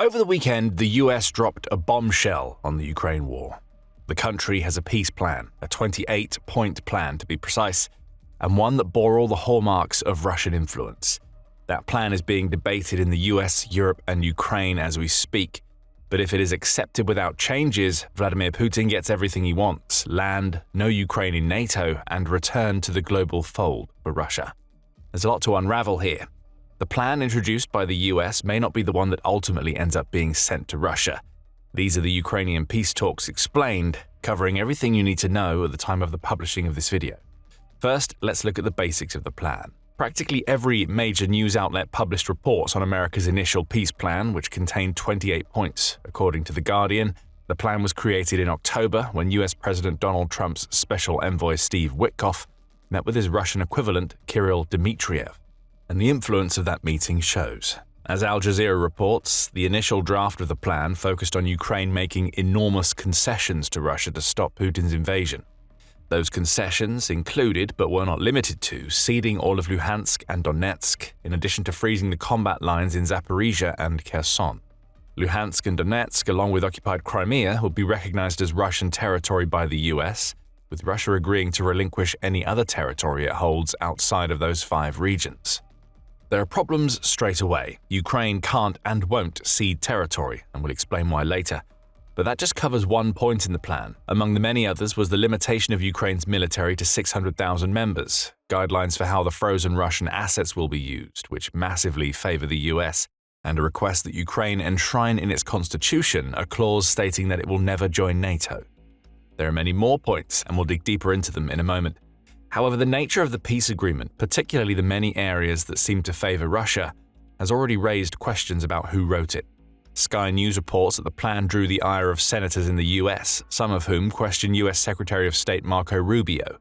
Over the weekend, the US dropped a bombshell on the Ukraine war. The country has a peace plan, a 28-point plan to be precise, and one that bore all the hallmarks of Russian influence. That plan is being debated in the US, Europe, and Ukraine as we speak. But if it is accepted without changes, Vladimir Putin gets everything he wants: land, no Ukraine in NATO, and return to the global fold for Russia. There's a lot to unravel here. The plan introduced by the US may not be the one that ultimately ends up being sent to Russia. These are the Ukrainian peace talks explained, covering everything you need to know at the time of the publishing of this video. First, let's look at the basics of the plan. Practically every major news outlet published reports on America's initial peace plan, which contained 28 points. According to The Guardian, the plan was created in October when US President Donald Trump's special envoy Steve Witkoff met with his Russian equivalent Kirill Dmitriev. And the influence of that meeting shows. As Al Jazeera reports, the initial draft of the plan focused on Ukraine making enormous concessions to Russia to stop Putin's invasion. Those concessions included, but were not limited to, ceding all of Luhansk and Donetsk, in addition to freezing the combat lines in Zaporizhia and Kherson. Luhansk and Donetsk, along with occupied Crimea, would be recognized as Russian territory by the US, with Russia agreeing to relinquish any other territory it holds outside of those 5 regions. There are problems straight away. Ukraine can't and won't cede territory, and we'll explain why later. But that just covers one point in the plan. Among the many others was the limitation of Ukraine's military to 600,000 members, guidelines for how the frozen Russian assets will be used, which massively favor the US, and a request that Ukraine enshrine in its constitution a clause stating that it will never join NATO. There are many more points, and we'll dig deeper into them in a moment. However, the nature of the peace agreement, particularly the many areas that seem to favor Russia, has already raised questions about who wrote it. Sky News reports that the plan drew the ire of senators in the US, some of whom question US Secretary of State Marco Rubio.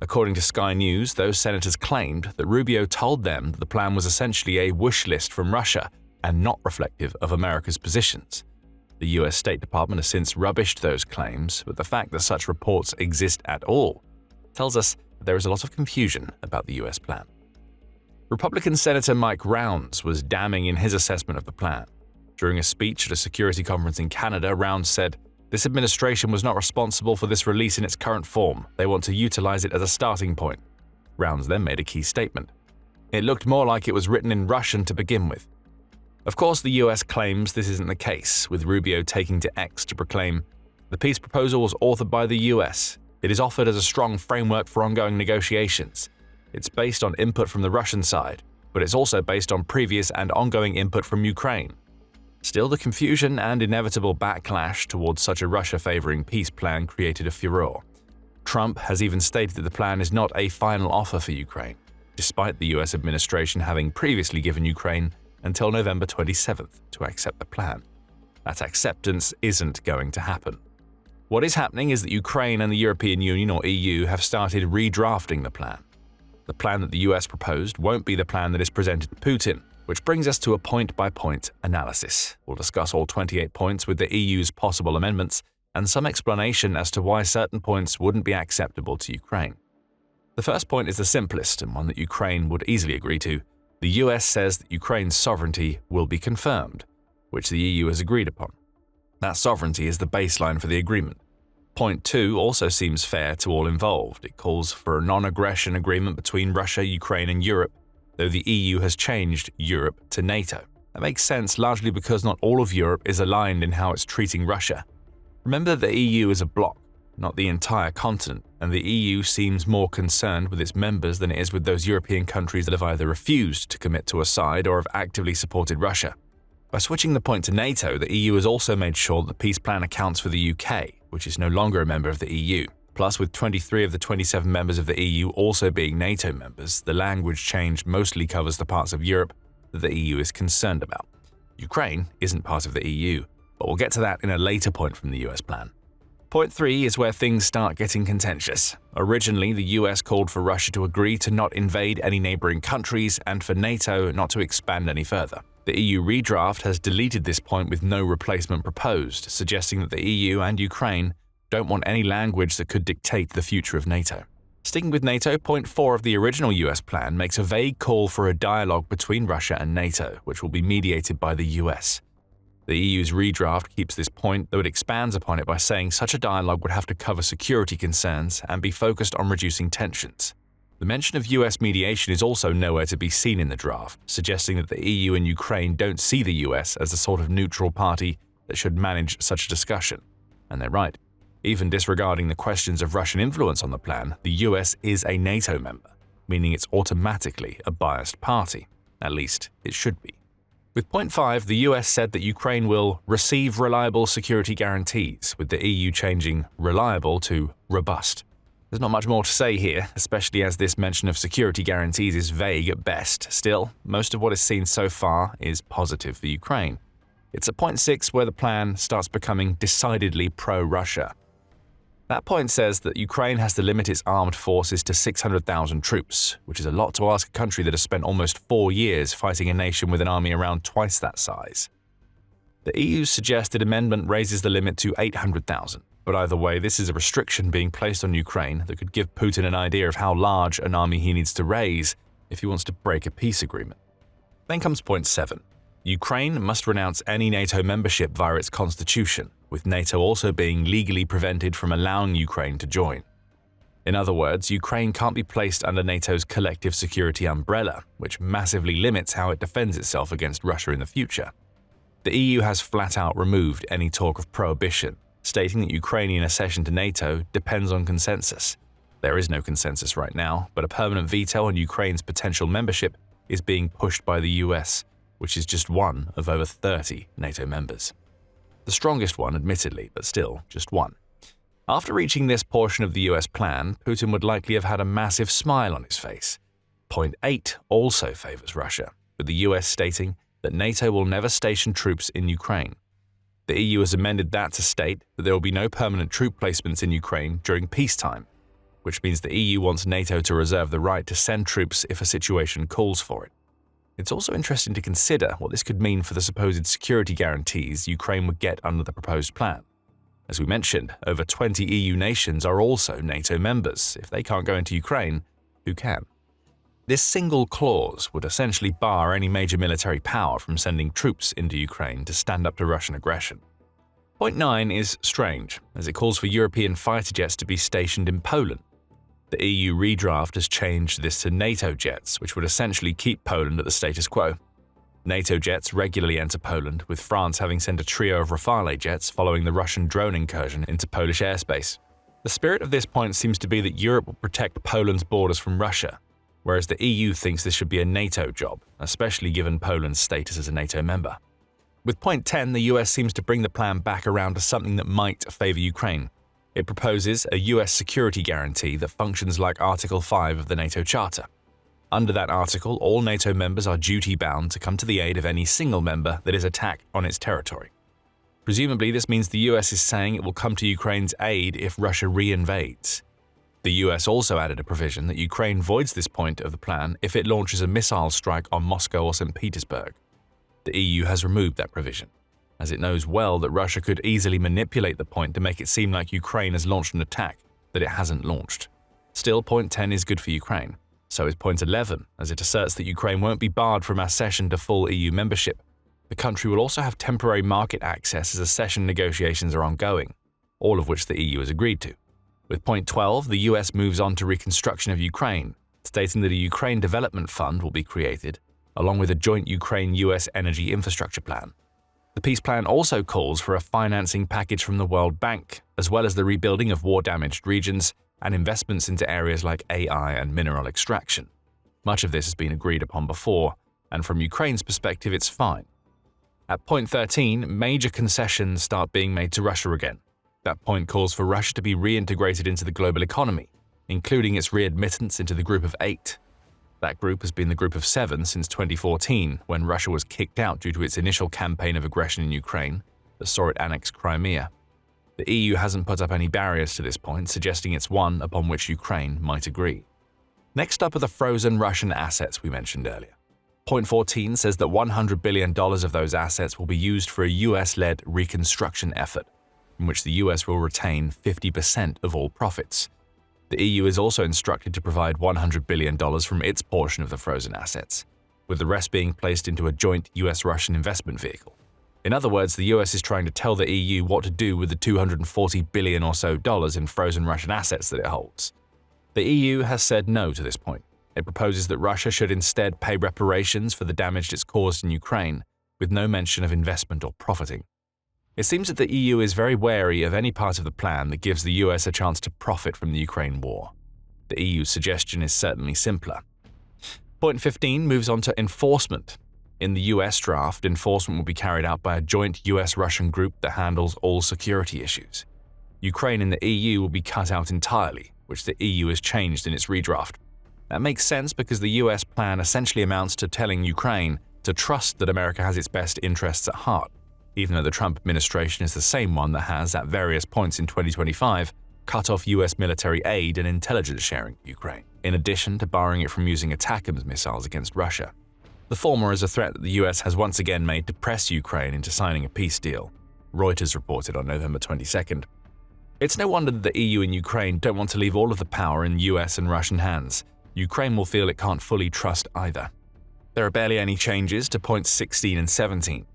According to Sky News, those senators claimed that Rubio told them that the plan was essentially a wish list from Russia and not reflective of America's positions. The US State Department has since rubbished those claims, but the fact that such reports exist at all tells us there is a lot of confusion about the US plan. Republican Senator Mike Rounds was damning in his assessment of the plan. During a speech at a security conference in Canada, Rounds said, "This administration was not responsible for this release in its current form. They want to utilize it as a starting point." Rounds then made a key statement. "It looked more like it was written in Russian to begin with." Of course, the US claims this isn't the case, with Rubio taking to X to proclaim, "The peace proposal was authored by the US. It is offered as a strong framework for ongoing negotiations. It's based on input from the Russian side, but it's also based on previous and ongoing input from Ukraine." Still, the confusion and inevitable backlash towards such a Russia-favoring peace plan created a furore. Trump has even stated that the plan is not a final offer for Ukraine, despite the US administration having previously given Ukraine until November 27th to accept the plan. That acceptance isn't going to happen. What is happening is that Ukraine and the European Union, or EU, have started redrafting the plan. The plan that the US proposed won't be the plan that is presented to Putin, which brings us to a point-by-point analysis. We'll discuss all 28 points with the EU's possible amendments and some explanation as to why certain points wouldn't be acceptable to Ukraine. The first point is the simplest and one that Ukraine would easily agree to. The US says that Ukraine's sovereignty will be confirmed, which the EU has agreed upon. That sovereignty is the baseline for the agreement. Point 2 also seems fair to all involved. It calls for a non-aggression agreement between Russia, Ukraine, and Europe, though the EU has changed Europe to NATO. That makes sense largely because not all of Europe is aligned in how it's treating Russia. Remember that the EU is a bloc, not the entire continent, and the EU seems more concerned with its members than it is with those European countries that have either refused to commit to a side or have actively supported Russia. By switching the point to NATO, the EU has also made sure that the peace plan accounts for the UK, which is no longer a member of the EU. Plus, with 23 of the 27 members of the EU also being NATO members, the language change mostly covers the parts of Europe that the EU is concerned about. Ukraine isn't part of the EU, but we'll get to that in a later point from the US plan. Point 3 is where things start getting contentious. Originally, the US called for Russia to agree to not invade any neighboring countries and for NATO not to expand any further. The EU redraft has deleted this point with no replacement proposed, suggesting that the EU and Ukraine don't want any language that could dictate the future of NATO. Sticking with NATO, point 4 of the original US plan makes a vague call for a dialogue between Russia and NATO, which will be mediated by the US. The EU's redraft keeps this point, though it expands upon it by saying such a dialogue would have to cover security concerns and be focused on reducing tensions. The mention of US mediation is also nowhere to be seen in the draft, suggesting that the EU and Ukraine don't see the US as the sort of neutral party that should manage such a discussion. And they're right. Even disregarding the questions of Russian influence on the plan, the US is a NATO member, meaning it's automatically a biased party. At least, it should be. With point 5, the US said that Ukraine will receive reliable security guarantees, with the EU changing reliable to robust. There's not much more to say here, especially as this mention of security guarantees is vague at best. Still, most of what is seen so far is positive for Ukraine. It's at point 6 where the plan starts becoming decidedly pro-Russia. That point says that Ukraine has to limit its armed forces to 600,000 troops, which is a lot to ask a country that has spent almost 4 years fighting a nation with an army around twice that size. The EU's suggested amendment raises the limit to 800,000, but either way, this is a restriction being placed on Ukraine that could give Putin an idea of how large an army he needs to raise if he wants to break a peace agreement. Then comes point 7. Ukraine must renounce any NATO membership via its constitution, with NATO also being legally prevented from allowing Ukraine to join. In other words, Ukraine can't be placed under NATO's collective security umbrella, which massively limits how it defends itself against Russia in the future. The EU has flat-out removed any talk of prohibition, stating that Ukrainian accession to NATO depends on consensus. There is no consensus right now, but a permanent veto on Ukraine's potential membership is being pushed by the US, which is just one of over 30 NATO members. The strongest one, admittedly, but still just one. After reaching this portion of the US plan, Putin would likely have had a massive smile on his face. Point 8 also favors Russia, with the US stating that NATO will never station troops in Ukraine. The EU has amended that to state that there will be no permanent troop placements in Ukraine during peacetime, which means the EU wants NATO to reserve the right to send troops if a situation calls for it. It's also interesting to consider what this could mean for the supposed security guarantees Ukraine would get under the proposed plan. As we mentioned, over 20 EU nations are also NATO members. If they can't go into Ukraine, who can? This single clause would essentially bar any major military power from sending troops into Ukraine to stand up to Russian aggression. Point 9 is strange, as it calls for European fighter jets to be stationed in Poland. The EU redraft has changed this to NATO jets, which would essentially keep Poland at the status quo. NATO jets regularly enter Poland, with France having sent a trio of Rafale jets following the Russian drone incursion into Polish airspace. The spirit of this point seems to be that Europe will protect Poland's borders from Russia, whereas the EU thinks this should be a NATO job, especially given Poland's status as a NATO member. With point 10, the US seems to bring the plan back around to something that might favor Ukraine. It proposes a US security guarantee that functions like Article 5 of the NATO Charter. Under that article, all NATO members are duty-bound to come to the aid of any single member that is attacked on its territory. Presumably, this means the US is saying it will come to Ukraine's aid if Russia re-invades. The US also added a provision that Ukraine voids this point of the plan if it launches a missile strike on Moscow or St. Petersburg. The EU has removed that provision, as it knows well that Russia could easily manipulate the point to make it seem like Ukraine has launched an attack that it hasn't launched. Still, point 10 is good for Ukraine. So is point 11, as it asserts that Ukraine won't be barred from accession to full EU membership. The country will also have temporary market access as accession negotiations are ongoing, all of which the EU has agreed to. With point 12, the US moves on to reconstruction of Ukraine, stating that a Ukraine Development Fund will be created, along with a joint Ukraine-US energy infrastructure plan. The peace plan also calls for a financing package from the World Bank, as well as the rebuilding of war-damaged regions and investments into areas like AI and mineral extraction. Much of this has been agreed upon before, and from Ukraine's perspective, it's fine. At point 13, major concessions start being made to Russia again. That point calls for Russia to be reintegrated into the global economy, including its readmittance into the Group of 8. That group has been the Group of 7 since 2014, when Russia was kicked out due to its initial campaign of aggression in Ukraine that saw it annex Crimea. The EU hasn't put up any barriers to this point, suggesting it's one upon which Ukraine might agree. Next up are the frozen Russian assets we mentioned earlier. Point 14 says that $100 billion of those assets will be used for a US-led reconstruction effort, in which the US will retain 50% of all profits. The EU is also instructed to provide $100 billion from its portion of the frozen assets, with the rest being placed into a joint US-Russian investment vehicle. In other words, the US is trying to tell the EU what to do with the $240 billion or so in frozen Russian assets that it holds. The EU has said no to this point. It proposes that Russia should instead pay reparations for the damage it's caused in Ukraine, with no mention of investment or profiting. It seems that the EU is very wary of any part of the plan that gives the US a chance to profit from the Ukraine war. The EU's suggestion is certainly simpler. Point 15 moves on to enforcement. In the US draft, enforcement will be carried out by a joint US-Russian group that handles all security issues. Ukraine and the EU will be cut out entirely, which the EU has changed in its redraft. That makes sense because the US plan essentially amounts to telling Ukraine to trust that America has its best interests at heart, even though the Trump administration is the same one that has, at various points in 2025, cut off US military aid and intelligence sharing to Ukraine, in addition to barring it from using ATACMS missiles against Russia. The former is a threat that the US has once again made to press Ukraine into signing a peace deal, Reuters reported on November 22nd. It's no wonder that the EU and Ukraine don't want to leave all of the power in US and Russian hands. Ukraine will feel it can't fully trust either. There are barely any changes to points 16 and 17.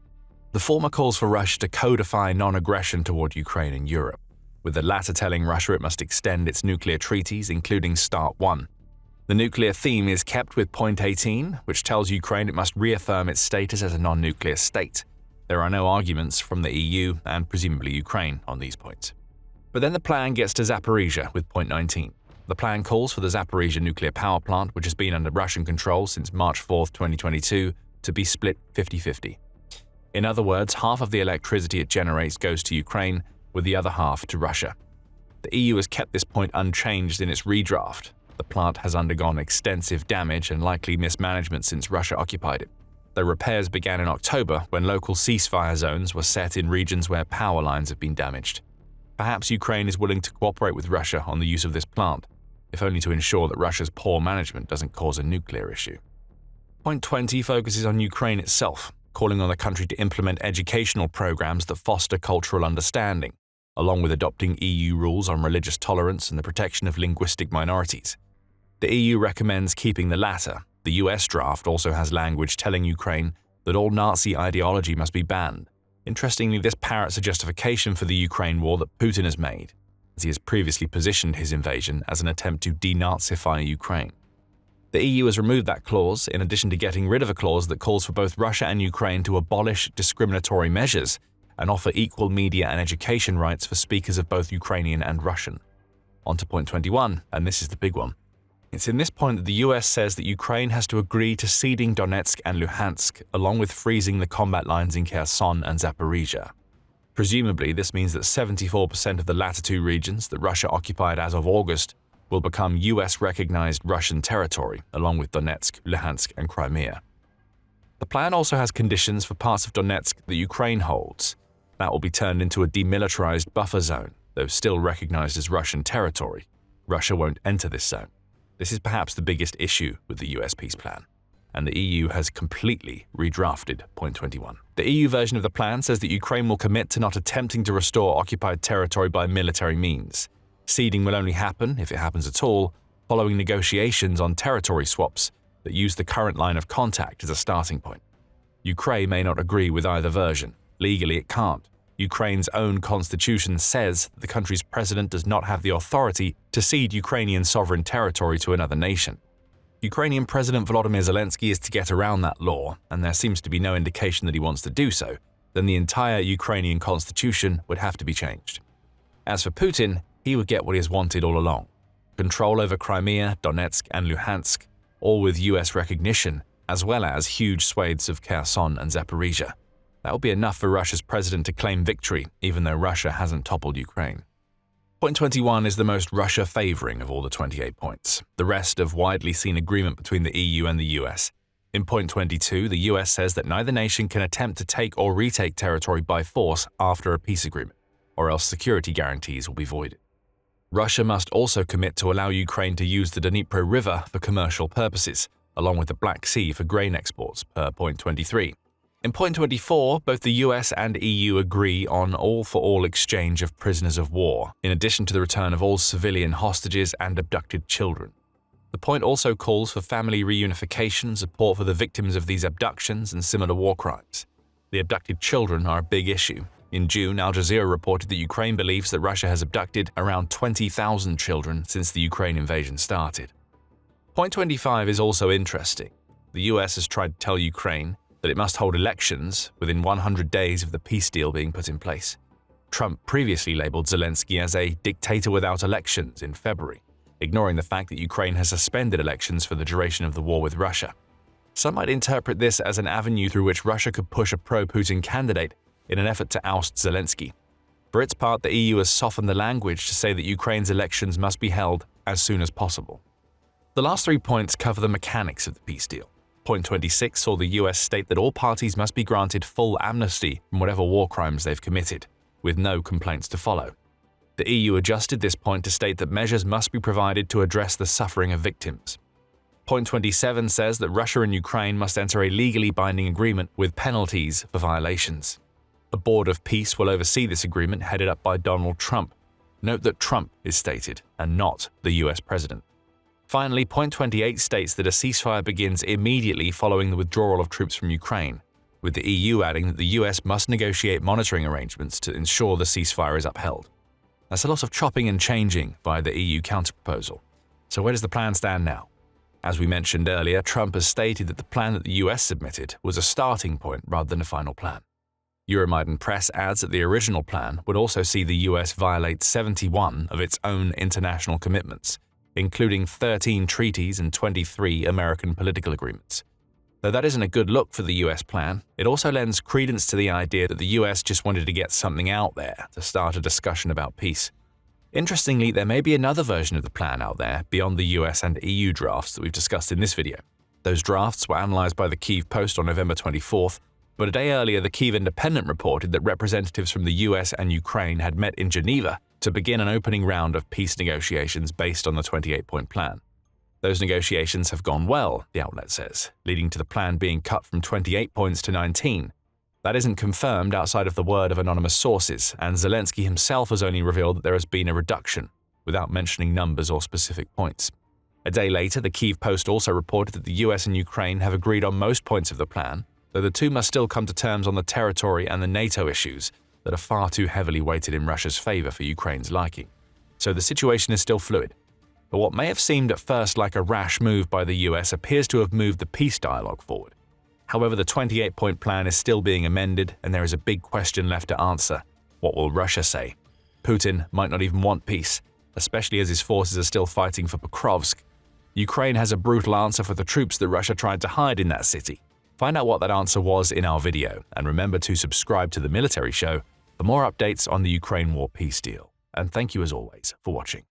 The former calls for Russia to codify non-aggression toward Ukraine and Europe, with the latter telling Russia it must extend its nuclear treaties, including START 1. The nuclear theme is kept with point 18, which tells Ukraine it must reaffirm its status as a non-nuclear state. There are no arguments from the EU and presumably Ukraine on these points. But then the plan gets to Zaporizhzhia with point 19. The plan calls for the Zaporizhzhia nuclear power plant, which has been under Russian control since March 4, 2022, to be split 50-50. In other words, half of the electricity it generates goes to Ukraine, with the other half to Russia. The EU has kept this point unchanged in its redraft. The plant has undergone extensive damage and likely mismanagement since Russia occupied it. The repairs began in October when local ceasefire zones were set in regions where power lines have been damaged. Perhaps Ukraine is willing to cooperate with Russia on the use of this plant, if only to ensure that Russia's poor management doesn't cause a nuclear issue. Point 20 focuses on Ukraine itself, calling on the country to implement educational programs that foster cultural understanding, along with adopting EU rules on religious tolerance and the protection of linguistic minorities. The EU recommends keeping the latter. The US draft also has language telling Ukraine that all Nazi ideology must be banned. Interestingly, this parrots a justification for the Ukraine war that Putin has made, as he has previously positioned his invasion as an attempt to denazify Ukraine. The EU has removed that clause, in addition to getting rid of a clause that calls for both Russia and Ukraine to abolish discriminatory measures and offer equal media and education rights for speakers of both Ukrainian and Russian. On to point 21, and this is the big one. It's in this point that the US says that Ukraine has to agree to ceding Donetsk and Luhansk, along with freezing the combat lines in Kherson and Zaporizhzhia. Presumably, this means that 74% of the latter two regions that Russia occupied as of August will become US-recognized Russian territory, along with Donetsk, Luhansk, and Crimea. The plan also has conditions for parts of Donetsk that Ukraine holds. That will be turned into a demilitarized buffer zone, though still recognized as Russian territory. Russia won't enter this zone. This is perhaps the biggest issue with the US peace plan, and the EU has completely redrafted point 21. The EU version of the plan says that Ukraine will commit to not attempting to restore occupied territory by military means. Ceding will only happen, if it happens at all, following negotiations on territory swaps that use the current line of contact as a starting point. Ukraine may not agree with either version. Legally, it can't. Ukraine's own constitution says that the country's president does not have the authority to cede Ukrainian sovereign territory to another nation. Ukrainian President Volodymyr Zelensky is to get around that law, and there seems to be no indication that he wants to do so. Then the entire Ukrainian constitution would have to be changed. As for Putin, he would get what he has wanted all along: control over Crimea, Donetsk, and Luhansk, all with US recognition, as well as huge swathes of Kherson and Zaporizhzhia. That will be enough for Russia's president to claim victory, even though Russia hasn't toppled Ukraine. Point 21 is the most Russia-favoring of all the 28 points, the rest of widely seen agreement between the EU and the US. In point 22, the US says that neither nation can attempt to take or retake territory by force after a peace agreement, or else security guarantees will be voided. Russia must also commit to allow Ukraine to use the Dnipro River for commercial purposes, along with the Black Sea for grain exports, per point 23. In point 24, both the US and EU agree on all-for-all exchange of prisoners of war, in addition to the return of all civilian hostages and abducted children. The point also calls for family reunification and support for the victims of these abductions and similar war crimes. The abducted children are a big issue. In June, Al Jazeera reported that Ukraine believes that Russia has abducted around 20,000 children since the Ukraine invasion started. Point 25 is also interesting. The US has tried to tell Ukraine that it must hold elections within 100 days of the peace deal being put in place. Trump previously labeled Zelensky as a dictator without elections in February, ignoring the fact that Ukraine has suspended elections for the duration of the war with Russia. Some might interpret this as an avenue through which Russia could push a pro-Putin candidate in an effort to oust Zelensky. For its part, the EU has softened the language to say that Ukraine's elections must be held as soon as possible. The last 3 points cover the mechanics of the peace deal. Point 26 saw the US state that all parties must be granted full amnesty from whatever war crimes they've committed, with no complaints to follow. The EU adjusted this point to state that measures must be provided to address the suffering of victims. Point 27 says that Russia and Ukraine must enter a legally binding agreement with penalties for violations. A board of peace will oversee this agreement headed up by Donald Trump. Note that Trump is stated and not the US president. Finally, point 28 states that a ceasefire begins immediately following the withdrawal of troops from Ukraine, with the EU adding that the US must negotiate monitoring arrangements to ensure the ceasefire is upheld. That's a lot of chopping and changing by the EU counterproposal. So where does the plan stand now? As we mentioned earlier, Trump has stated that the plan that the US submitted was a starting point rather than a final plan. Euromaidan Press adds that the original plan would also see the US violate 71 of its own international commitments, including 13 treaties and 23 American political agreements. Though that isn't a good look for the US plan, it also lends credence to the idea that the US just wanted to get something out there to start a discussion about peace. Interestingly, there may be another version of the plan out there beyond the US and EU drafts that we've discussed in this video. Those drafts were analysed by the Kyiv Post on November 24th, but a day earlier the Kyiv Independent reported that representatives from the US and Ukraine had met in Geneva to begin an opening round of peace negotiations based on the 28-point plan. Those negotiations have gone well, the outlet says, leading to the plan being cut from 28 points to 19. That isn't confirmed outside of the word of anonymous sources, and Zelensky himself has only revealed that there has been a reduction, without mentioning numbers or specific points. A day later, the Kyiv Post also reported that the US and Ukraine have agreed on most points of the plan, though the two must still come to terms on the territory and the NATO issues that are far too heavily weighted in Russia's favor for Ukraine's liking. So the situation is still fluid. But what may have seemed at first like a rash move by the US appears to have moved the peace dialogue forward. However, the 28-point plan is still being amended, and there is a big question left to answer. What will Russia say? Putin might not even want peace, especially as his forces are still fighting for Pokrovsk. Ukraine has a brutal answer for the troops that Russia tried to hide in that city. Find out what that answer was in our video, and remember to subscribe to The Military Show for more updates on the Ukraine war peace deal. And thank you as always for watching.